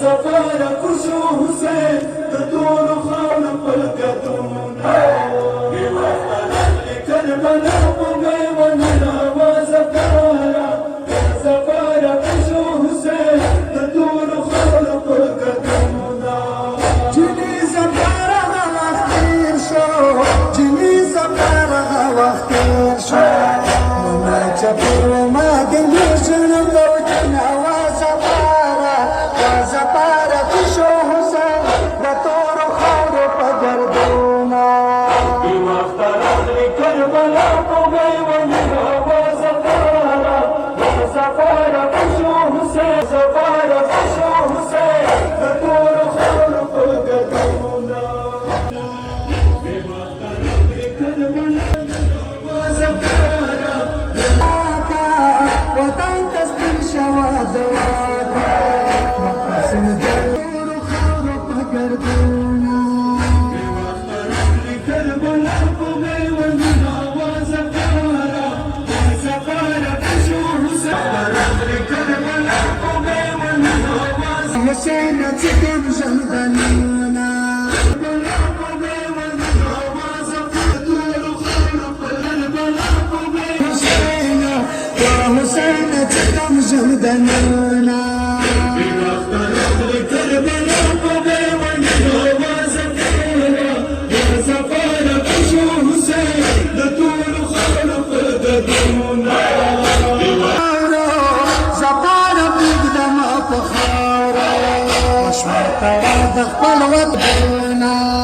زفارة كشو حسين تدور خان بالقدونا بوقتنا لكربلا وميمنا وزفارة زفارة كشو حسين تدور خان بالقدونا جني زفارة واختير شو جني زفارة واختير شو ما جبر ما قليل جنب وجنا وزفارة زفارة كشو حسين بطور خور پگردونا بوقتنا لكربلا وميمنا وزفارة زفارة كشو حسين زفارة كشو حسين بطور خور پگردونا بوقتنا لكربلا وزفارة وطن تسلم شوادواتا حسين تكم جنبنا حسين يا حسين تكم جنبنا زفارة بقدم فخارة مشمر ترى دخل وطنا